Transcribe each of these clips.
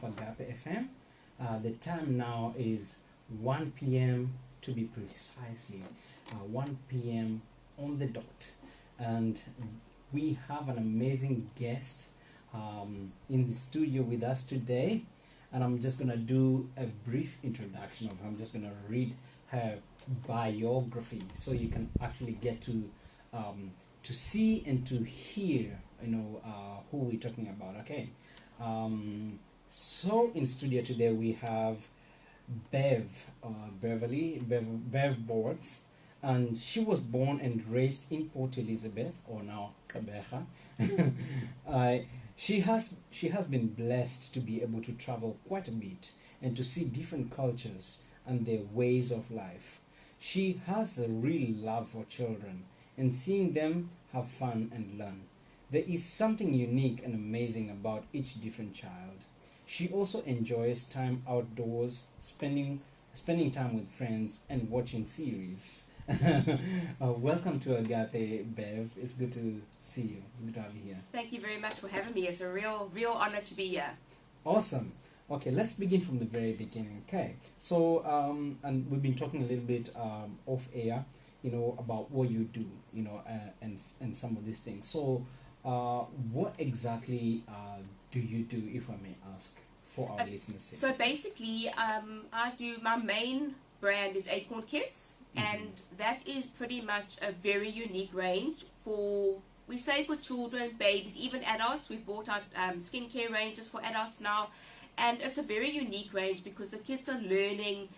Agape FM. The time now is 1 p.m. to be precisely 1 p.m. on the dot, and we have an amazing guest in the studio with us today, and I'm just gonna do a brief introduction of her. I'm just gonna read her biography so you can actually get to see and to hear, who we're talking about. Okay, so in studio today we have Beverly Bortz, and she was born and raised in Port Elizabeth, or now Kabeja. She has been blessed to be able to travel quite a bit and to see different cultures and their ways of life. She has a real love for children and seeing them have fun and learn. There is something unique and amazing about each different child. She also enjoys time outdoors, spending time with friends and watching series. Welcome to Agape, Bev. It's good to see you. It's good to have you here. Thank you very much for having me. It's a real honor to be here. Awesome. Okay, let's begin from the very beginning. Okay, so and we've been talking a little bit off air, about what you do, and some of these things. So, what exactly do you do, if I may ask, for our listeners' sake? So basically, I do, my main brand is Acorn Kids, and that is pretty much a very unique range for children, babies, even adults. We've brought out skincare ranges for adults now, and it's a very unique range because the kids are learning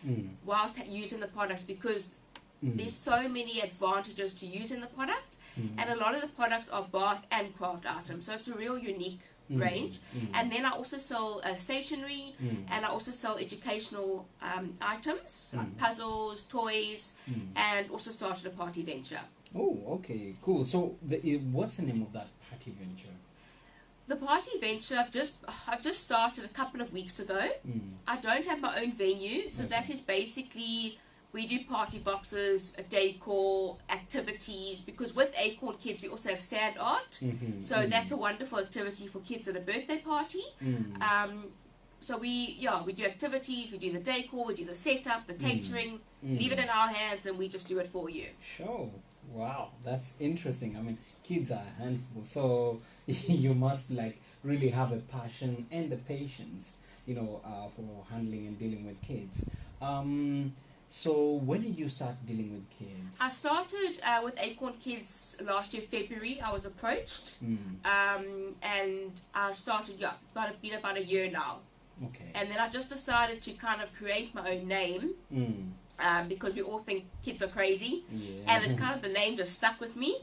whilst using the products, because there's so many advantages to using the product, and a lot of the products are bath and craft items, so it's a real unique range. And then I also sell stationery, and I also sell educational items like puzzles, toys, and also started a party venture. Oh, okay, cool. So what's the name of that party venture? The party venture I've just started a couple of weeks ago. I don't have my own venue, so that is basically, we do party boxes, decor, activities, because with Acorn Kids we also have sand art, so that's a wonderful activity for kids at a birthday party. So we do activities, we do the decor, we do the setup, the catering, leave it in our hands and we just do it for you. Sure. Wow, that's interesting. I mean, kids are a handful, so you must really have a passion and the patience, for handling and dealing with kids. So when did you start dealing with kids? I started with Acorn Kids last year, February. I was approached, and I started, been about a year now. Okay. And then I just decided to kind of create my own name, because we all think kids are crazy, and it kind of, the name just stuck with me.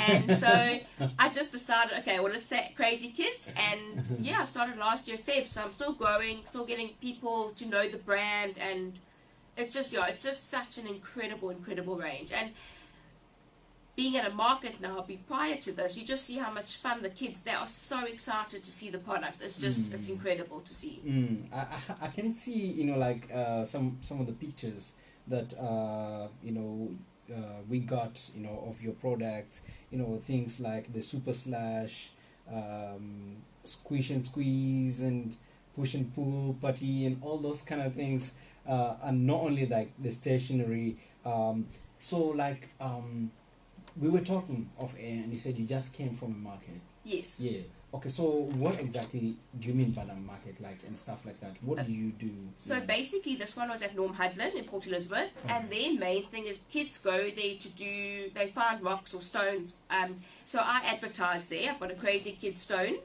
And so I just decided, okay, well, let's say Crazy Kids, and I started last year, Feb, so I'm still growing, still getting people to know the brand, and it's just such an incredible range. And being at a market now, prior to this, you just see how much fun the kids, they are so excited to see the products. It's just, it's incredible to see. I can see, some of the pictures that, we got, of your products, things like the Super Slash, Squish and Squeeze, and Push and Pull Putty, and all those kind of things, and not only the stationery. We were talking off air, and you said you just came from a market. Yes. Yeah. Okay, so what exactly do you mean by the market, and stuff like that? What do you do? So basically, this one was at Norm Hudlin in Port Elizabeth, and their main thing is kids go there they find rocks or stones. So I advertise there. I've got a Crazy Kids stone,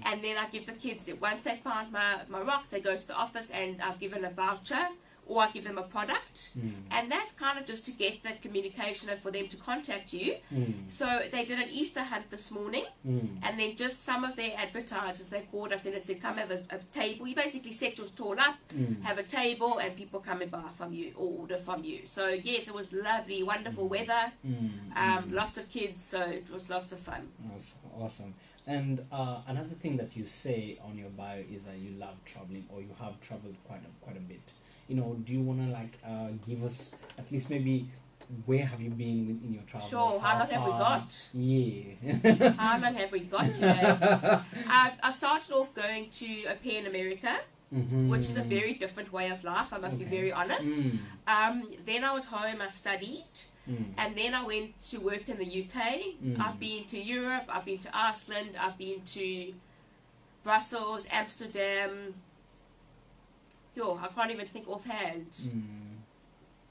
and then I give the kids, once they find my rock, they go to the office, and I've given a voucher, or I give them a product, and that's kind of just to get that communication and for them to contact you. So they did an Easter hunt this morning, and then just some of their advertisers, they called us in and said, come have a table. You basically set your stall up, have a table, and people come and buy from you or order from you. So yes, it was lovely, wonderful weather, lots of kids, so it was lots of fun. That's awesome. And another thing that you say on your bio is that you love traveling, or you have traveled quite a bit. Do you want to give us at least maybe where have you been in your travels? Sure, how long have we got? Yeah. How long have we got today? I started off going to a pair in America, which is a very different way of life, I must be very honest. Then I was home, I studied, and then I went to work in the UK. I've been to Europe, I've been to Iceland, I've been to Brussels, Amsterdam. I can't even think offhand.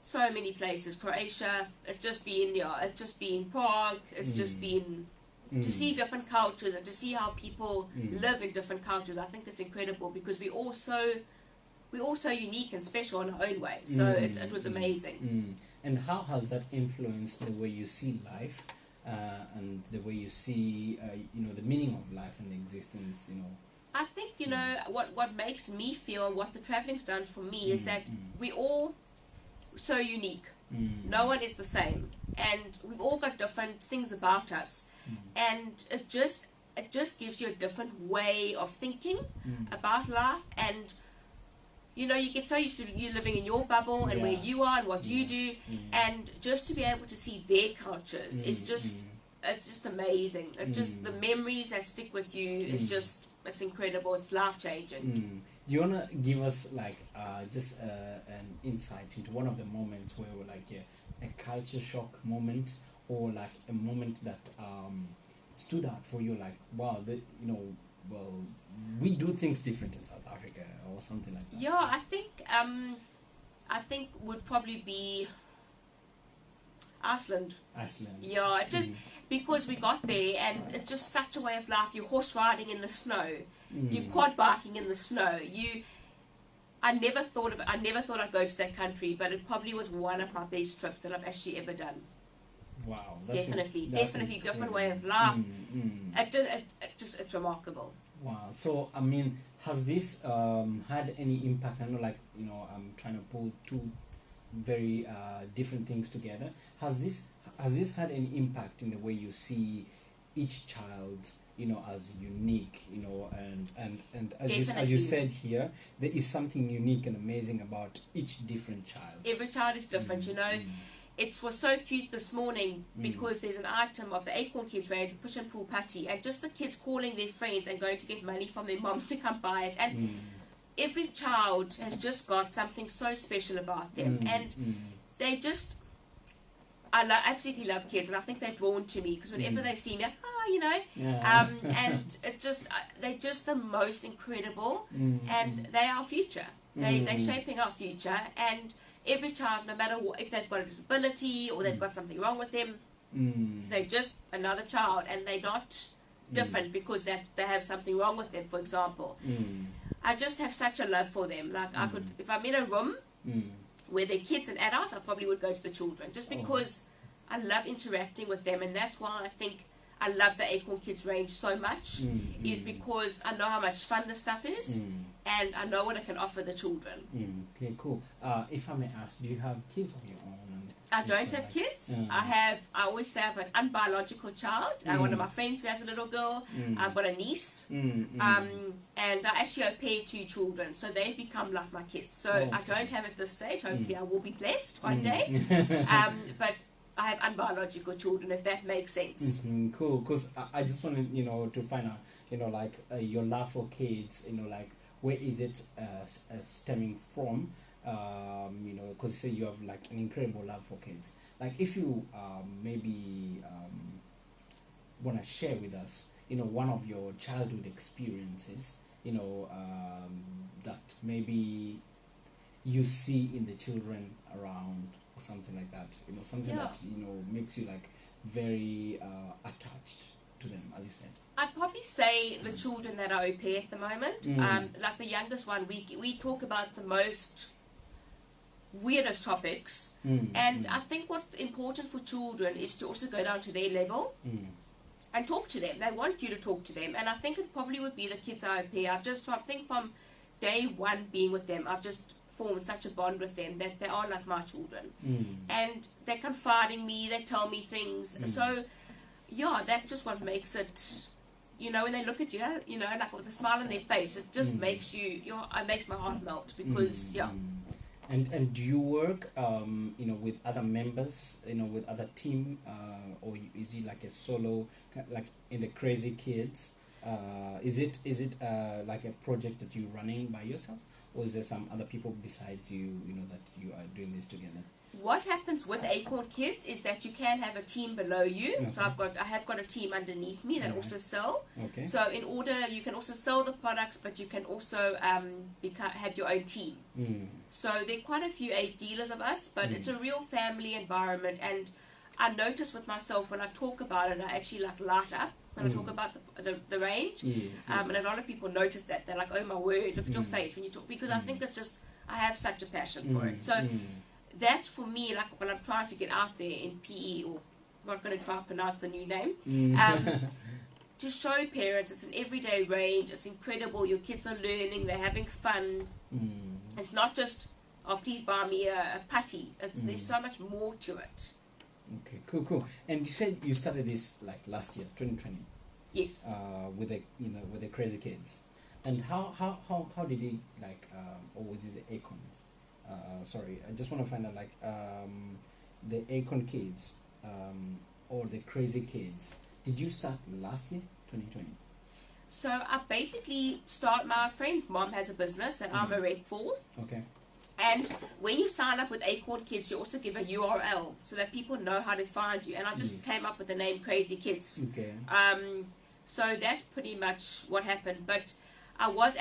So many places. Croatia. It's just been Prague. It's just been to see different cultures and to see how people live in different cultures. I think it's incredible because we're all so unique and special in our own way. So it was amazing. And how has that influenced the way you see life and the way you see the meaning of life and existence? I think what makes me feel, what the traveling's done for me is that we all so unique. No one is the same, and we've all got different things about us, and it just gives you a different way of thinking about life. And you get so used to you living in your bubble and where you are and what you do, and just to be able to see their cultures is just it's just amazing. It's just the memories that stick with you. It's incredible. It's life changing. Do you wanna give us just an insight into one of the moments where we're a culture shock moment, or a moment that stood out for you? Wow, we do things different in South Africa, or something like that. Yeah, I think would probably be Iceland. Yeah, just because we got there and it's just such a way of life. You're horse riding in the snow. You're quad biking in the snow. I never thought I'd go to that country, but it probably was one of my best trips that I've actually ever done. Wow, definitely different way of life. It's remarkable. Wow. So I mean, has this had any impact? I know, I'm trying to pull two very different things together. Has this had any impact in the way you see each child, as unique, and as you said here, there is something unique and amazing about each different child. Every child is different, It was so cute this morning because there's an item of the Acorn Kids range, push and pull patty, and just the kids calling their friends and going to get money from their moms to come buy it. And every child has just got something so special about them, and they just. I absolutely love kids, and I think they're drawn to me because whenever they see me, and they're just the most incredible, and they are our future. They're shaping our future, and every child, no matter what, if they've got a disability or they've got something wrong with them, they're just another child, and they're not different because they have something wrong with them, for example. I just have such a love for them. I could, if I'm in a room where they're kids and adults, I probably would go to the children, just because I love interacting with them, and that's why I think I love the Acorn Kids range so much, is because I know how much fun the stuff is, and I know what I can offer the children. Okay, cool. If I may ask, do you have kids of your own? I don't have kids. I always say I have an unbiological child. One of my friends who has a little girl. I've got a niece. And I actually au pair 2 children, so they've become like my kids. So I don't have at this stage. Hopefully I will be blessed one day. But I have unbiological children, if that makes sense. Cool, because I just wanted, to find out, your love for kids, where is it stemming from? Because you say you have an incredible love for kids. If you maybe want to share with us, one of your childhood experiences, that maybe you see in the children around, or something like that, something that makes you very attached to them, as you said. I'd probably say the children that are au pair at the moment. The youngest one, we talk about the most weirdest topics, and I think what's important for children is to also go down to their level and talk to them. They want you to talk to them, and I think it probably would be the kids I au pair. I think from day one being with them, I've just formed such a bond with them that they are like my children, and they confide in me, they tell me things, so that's just what makes it, when they look at you, with a smile on their face, it just makes it makes my heart melt, because And do you work with other members, with other team, or is it a solo, in the Crazy Kids? Is it like a project that you're running by yourself, or is there some other people besides you, that you are doing this together? What happens with Acorn Kids is that you can have a team below you. Okay. So I have got a team underneath me that also sell. Okay. So you can also sell the products, but you can also have your own team. So there are quite a few dealers of us, but it's a real family environment. And I notice with myself when I talk about it, I actually light up when I talk about the range. Yes. And a lot of people notice that. They're like, oh my word, look at your face when you talk. Because I think it's just, I have such a passion for it. So that's for me, like when I'm trying to get out there in PE, or I'm not going to try to pronounce the new name, to show parents it's an everyday range, it's incredible, your kids are learning, they're having fun. It's not just, oh, please buy me a putty. There's so much more to it. Okay, cool. And you said you started this like last year, 2020. Yes. With the Crazy Kids. And how did it or with the Acorns? Sorry, I just want to find out the Acorn Kids or the Crazy Kids. Did you start last year, 2020? So I basically my friend's mom has a business that I'm a rep for. Okay. And when you sign up with Acorn Kids, you also give a URL so that people know how to find you. And I just came up with the name Crazy Kids. Okay. So that's pretty much what happened. But I was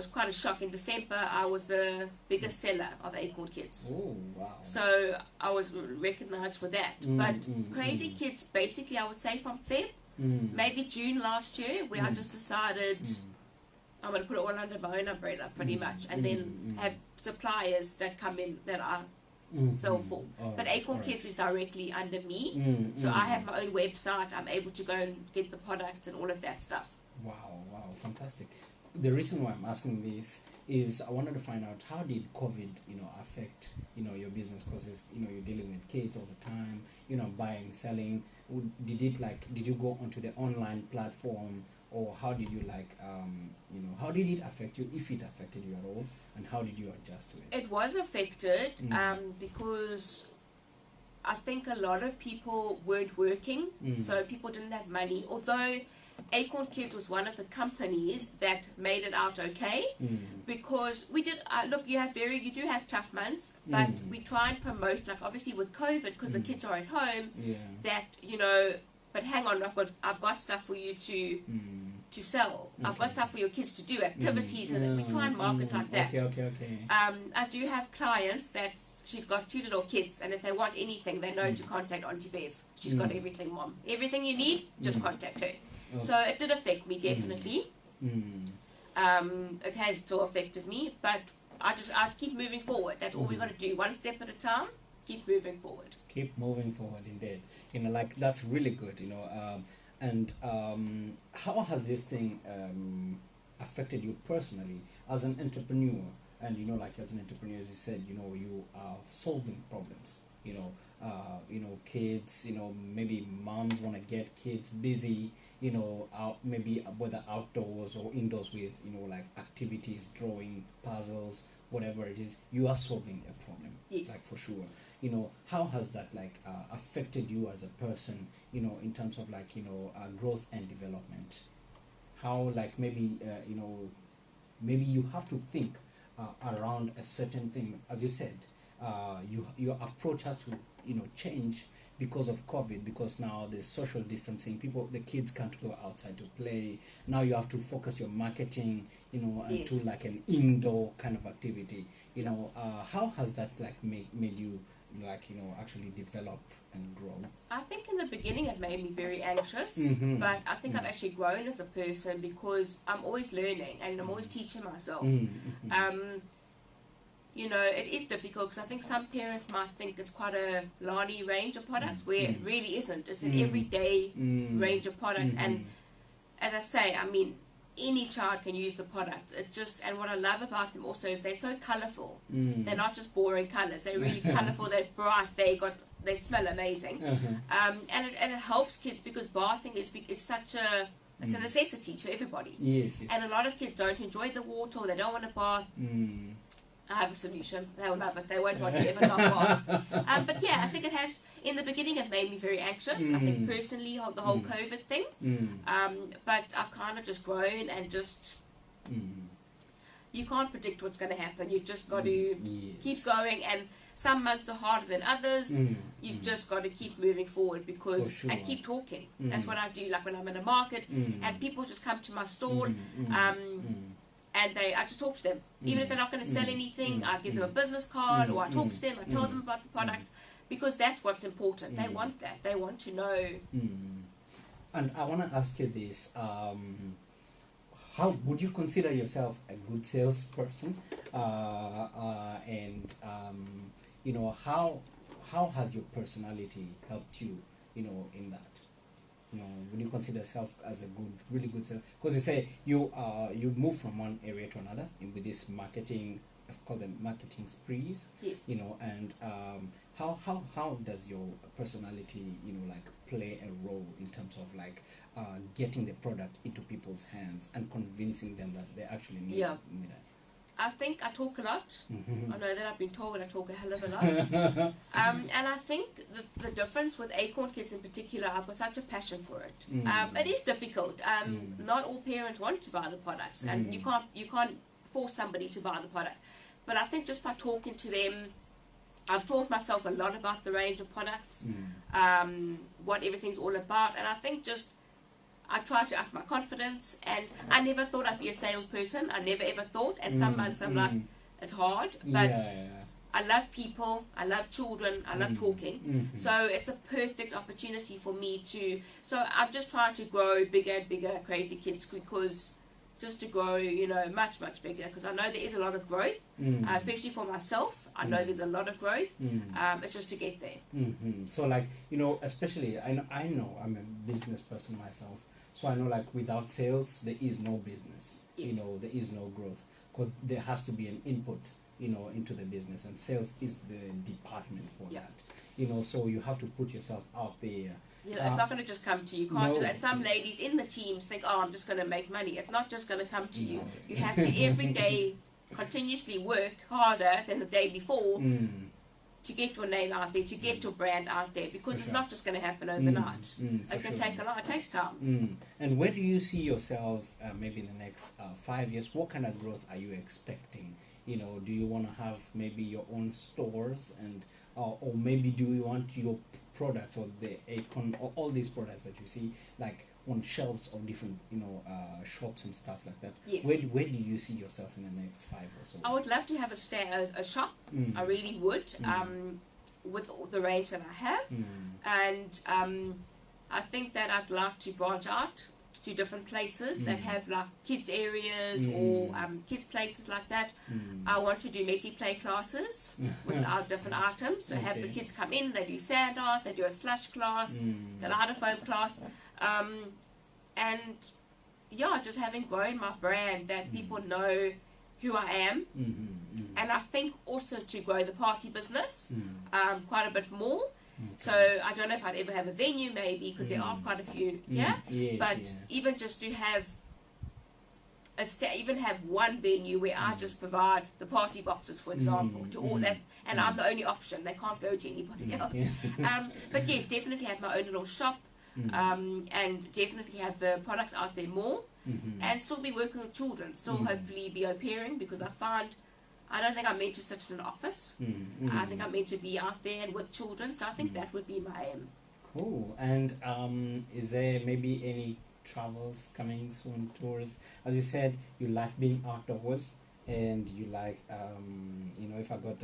quite a shock. In December, I was the biggest seller of Acorn Kids. Oh, wow. So I was recognized for that. But Crazy Kids, basically, I would say from Feb, maybe June last year, where I just decided I'm going to put it all under my own umbrella, pretty much. And then have suppliers that come in that I sell for. But Acorn Kids is directly under me. So I have my own website. I'm able to go and get the products and all of that stuff. Wow, fantastic. The reason why I'm asking this is I wanted to find out how did COVID, affect, your business, because you're dealing with kids all the time, buying, selling. Did you go onto the online platform, or how did you how did it affect you, if it affected you at all, and how did you adjust to it? It was affected because I think a lot of people weren't working, so people didn't have money, although Acorn Kids was one of the companies that made it out okay, because we did look. You do have tough months, but we try and promote, like obviously with COVID, because the kids are at home. That but hang on, I've got stuff for you to sell. I've got stuff for your kids to do, activities, and we try and market like that. Okay. I do have clients that she's got 2 little kids, and if they want anything, they know to contact Auntie Bev. She's got everything, Mom. Everything you need, just contact her. So it did affect me, definitely. It has still affected me, but I keep moving forward. That's all we got to do. One step at a time, keep moving forward. Keep moving forward, indeed. That's really good, And how has this thing affected you personally as an entrepreneur? And, as an entrepreneur, as you said, you are solving problems, kids, maybe moms want to get kids busy, out, maybe whether outdoors or indoors with, activities, drawing, puzzles, whatever it is, you are solving a problem, for sure. How has that, affected you as a person, in terms of, growth and development? How, maybe, maybe you have to think around a certain thing, as you said, your approach has to change because of COVID, because now there's social distancing, the kids can't go outside to play. Now you have to focus your marketing into an indoor kind of activity. How has that made you actually develop and grow? I think in the beginning it made me very anxious, but I think I've actually grown as a person because I'm always learning and I'm always teaching myself. It is difficult because I think some parents might think it's quite a Lani range of products where it really isn't. It's an everyday range of products, and as I say, any child can use the products. It's just, and what I love about them also is they're so colourful. They're not just boring colours. They're really colourful. They're bright. They smell amazing, and it helps kids because bathing is such a it's a necessity to everybody. Yes. And a lot of kids don't enjoy the water, or they don't want to bath. I have a solution. They'll love it. They won't want to ever knock off. But yeah, I think it has, in the beginning, it made me very anxious. I think personally, the whole COVID thing. But I've kind of just grown and just, you can't predict what's going to happen. You've just got to keep going, and some months are harder than others. You've just got to keep moving forward because, and keep talking. That's what I do, like when I'm in a market and people just come to my stall. And I just talk to them. Even if they're not going to sell anything, I give them a business card, or I talk to them, I tell them about the product, because that's what's important. They want that. They want to know. And I want to ask you this. How would you consider yourself a good salesperson? And you know, how has your personality helped you, you know, in that? You know, would you consider yourself as a really good seller? Because you say you move from one area to another with this marketing, I call them marketing sprees. Yeah. You know, and how does your personality, you know, like play a role in terms of like getting the product into people's hands and convincing them that they actually need it? I think I talk a lot. I know that I've been told I talk a hell of a lot. And I think the difference with Acorn Kids in particular, I've got such a passion for it. It is difficult. Not all parents want to buy the products, and you can't force somebody to buy the product. But I think just by talking to them, I've taught myself a lot about the range of products, what everything's all about, and I think just I try to up my confidence, and I never thought I'd be a salesperson. I never ever thought. And some months I'm like, it's hard, but I love people, I love children, I love talking. So it's a perfect opportunity for me to. So I'm just trying to grow bigger and bigger, Crazy Kids, because just to grow, you know, much bigger. Because I know there is a lot of growth, especially for myself. I know there's a lot of growth. It's just to get there. So like, you know, especially I know I'm a business person myself. So I know, like, without sales, there is no business. You know, there is no growth. Because there has to be an input, you know, into the business. And sales is the department for that. You know, so you have to put yourself out there. Yeah, it's not going to just come to you. You can't do that. Some ladies in the teams think, oh, I'm just going to make money. It's not just going to come to you. You have to every day continuously work harder than the day before. To get your name out there, to get your brand out there, because it's not just going to happen overnight. It can take a lot. It takes time. And where do you see yourself maybe in the next 5 years? What kind of growth are you expecting? You know, do you want to have maybe your own stores, and or maybe do you want your products or the Acorn or all these products that you see like on shelves of different, you know, shops and stuff like that? Yes. Where do you see yourself in the next 5 or so? I would love to have a shop. I really would, with all the range that I have. And I think that I'd like to branch out to different places that have like kids areas or kids places like that. I want to do messy play classes with our different items. So have the kids come in, they do sand art, they do a slush class, the lidofoam class. And yeah, just having grown my brand, that people know who I am. And I think also to grow the party business quite a bit more. So I don't know if I'd ever have a venue, maybe, because there are quite a few here. But even just to have even have one venue where I just provide the party boxes, for example, to all that, and I'm the only option. They can't go to anybody else. But yes, definitely have my own little shop, and definitely have the products out there more, and still be working with children. Still hopefully be au pairing, because I don't think I'm meant to sit in an office. I think I'm meant to be out there and with children. So I think that would be my aim. Cool. And is there maybe any travels coming soon, tours? As you said, you like being outdoors, and you like, you know, if I got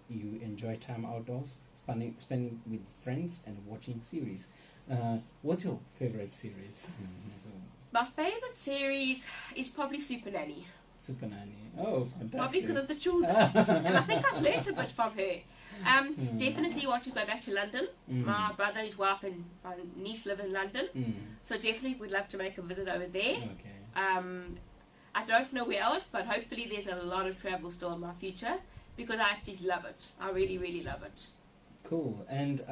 you enjoy time outdoors, spending with friends and watching series. What's your favorite series? My favorite series is probably Super Nanny. Super Nanny. Oh, fantastic. Probably because of the children. And I think I've learnt a bit from her. Definitely want to go back to London. My brother, his wife, and my niece live in London. So definitely would love to make a visit over there. I don't know where else, but hopefully there's a lot of travel still in my future, because I actually love it. I really, really love it. Cool. And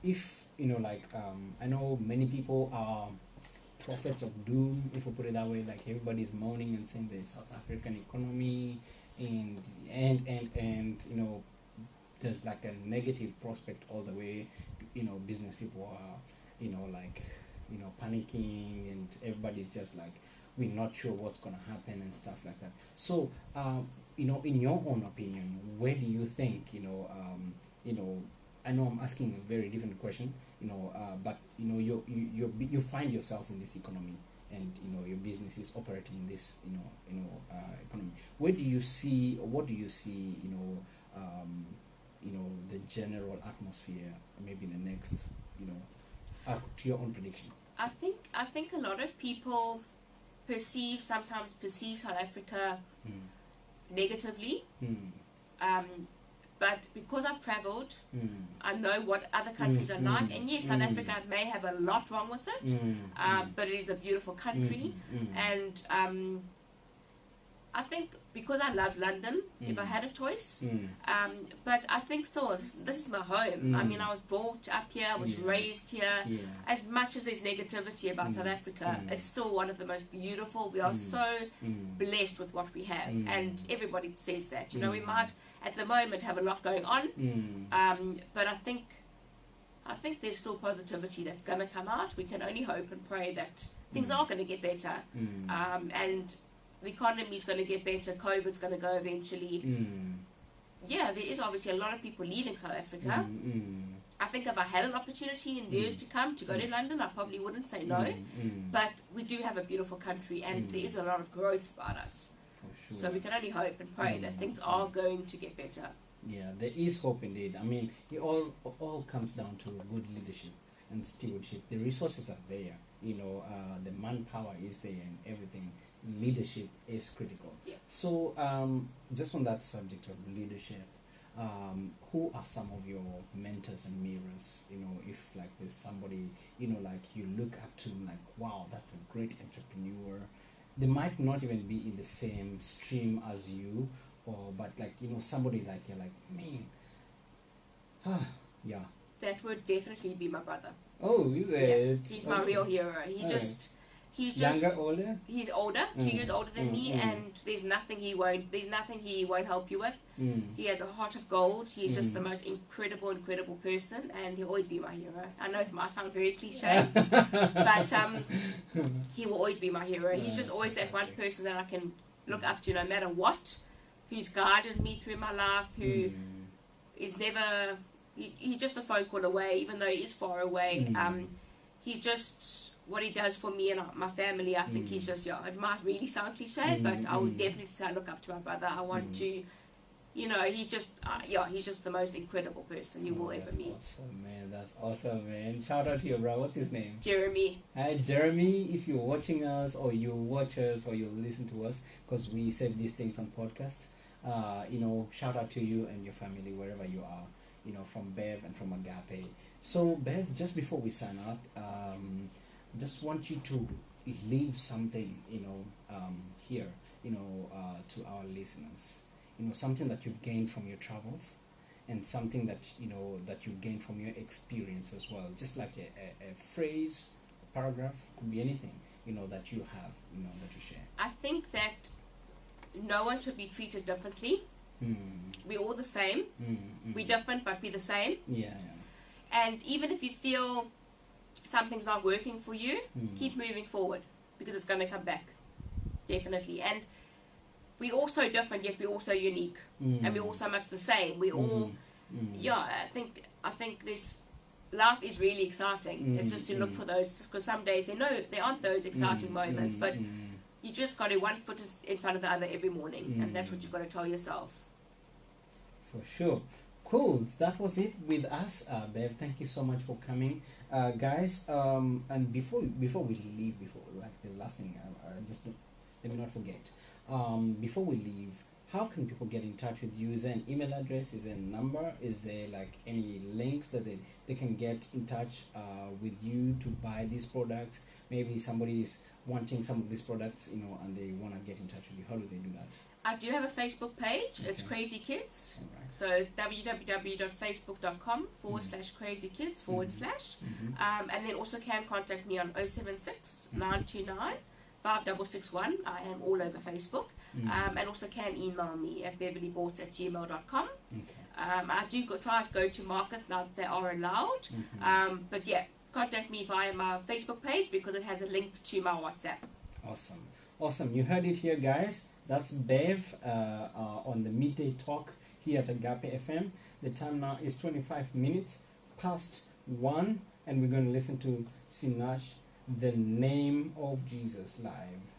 if, you know, like, I know many people are prophets of doom, if we put it that way. Like, everybody's moaning and saying the South African economy and and you know, there's like a negative prospect all the way. You know, business people are, you know, like, you know, panicking, and everybody's just like, we're not sure what's going to happen and stuff like that. So you know, in your own opinion, where do you think, you know, I know I'm asking a very different question, you know, but you know, you find yourself in this economy, and you know, your business is operating in this, economy. Where do you see, or what do you see, you know, the general atmosphere, maybe in the next, you know, to your own prediction? I think a lot of people sometimes perceive South Africa negatively. But because I've travelled, I know what other countries are like. And yes, South Africa may have a lot wrong with it, but it is a beautiful country. And I think because I love London, if I had a choice, but I think still this is my home. I mean, I was brought up here, I was raised here. As much as there's negativity about South Africa, it's still one of the most beautiful. We are so blessed with what we have, and everybody says that. You know, we might at the moment have a lot going on, but I think there's still positivity that's going to come out. We can only hope and pray that things are going to get better, and the economy is going to get better. COVID's going to go eventually. Yeah, there is obviously a lot of people leaving South Africa. I think if I had an opportunity in years to come to go to London, I probably wouldn't say no. But we do have a beautiful country, and there is a lot of growth about us. For sure. So we can only hope and pray that things are going to get better. Yeah, there is hope indeed. I mean, it all comes down to good leadership and stewardship. The resources are there. You know, the manpower is there, and everything. Leadership is critical. Yeah. So, just on that subject of leadership, who are some of your mentors and mirrors? You know, if like there's somebody, you know, like you look up to, like, wow, that's a great entrepreneur. They might not even be in the same stream as you, but like, you know, somebody like you're like, man, yeah. That would definitely be my brother. Oh, is it? Yeah, he's my real hero. He's younger, older? He's older, 2 years older than me, and there's nothing he won't help you with. He has a heart of gold. He's just the most incredible person, and he'll always be my hero. I know it might sound very cliche, but he will always be my hero. He's just always that one person that I can look up to no matter what, who's guided me through my life, who is never... He's just a phone call away, even though he is far away. He just... What he does for me and my family, I think he's just, it might really sound cliche, but I would definitely say I look up to my brother. I want to, you know, he's just the most incredible person you will ever meet. Awesome, man. That's awesome, man. Shout out to your brother. What's his name? Jeremy. Hi, Jeremy. If you're watching us, or you watch us, or you listen to us, because we save these things on podcasts, you know, shout out to you and your family wherever you are, you know, from Bev and from Agape. So, Bev, just before we sign up, just want you to leave something, you know, here, you know, to our listeners. You know, something that you've gained from your travels, and something that, you know, that you've gained from your experience as well. Just like a phrase, a paragraph, could be anything, you know, that you have, you know, that you share. I think that no one should be treated differently. We're all the same. We're different, but we're the same. Yeah. And even if you feel something's not working for you, keep moving forward, because it's going to come back, definitely. And we're all so different, yet we're also unique, and we're all so much the same. We all, I think this life is really exciting. It's just to look for those, because some days there aren't those exciting moments, but you just got to one foot in front of the other every morning, and that's what you've got to tell yourself. For sure. Cool. That was it with us, Bev. Thank you so much for coming, guys. And before we leave, the last thing, just let me not forget. Before we leave, how can people get in touch with you? Is there an email address? Is there a number? Is there like any links that they can get in touch with you to buy these products? Maybe somebody is wanting some of these products, you know, and they want to get in touch with you. How do they do that? I do have a Facebook page. Okay. It's Crazy Kids. Right. So www.facebook.com/crazykids/ and then also can contact me on 076 929 5661. I am all over Facebook. and also can email me at beverlybortz@gmail.com. Okay. I do try to go to market now that they are allowed. But yeah, contact me via my Facebook page because it has a link to my WhatsApp. Awesome. Awesome. You heard it here, guys. That's Bev on the Midday Talk here at Agape FM. The time now is 25 minutes past 1, and we're going to listen to Sinash, The Name of Jesus, live.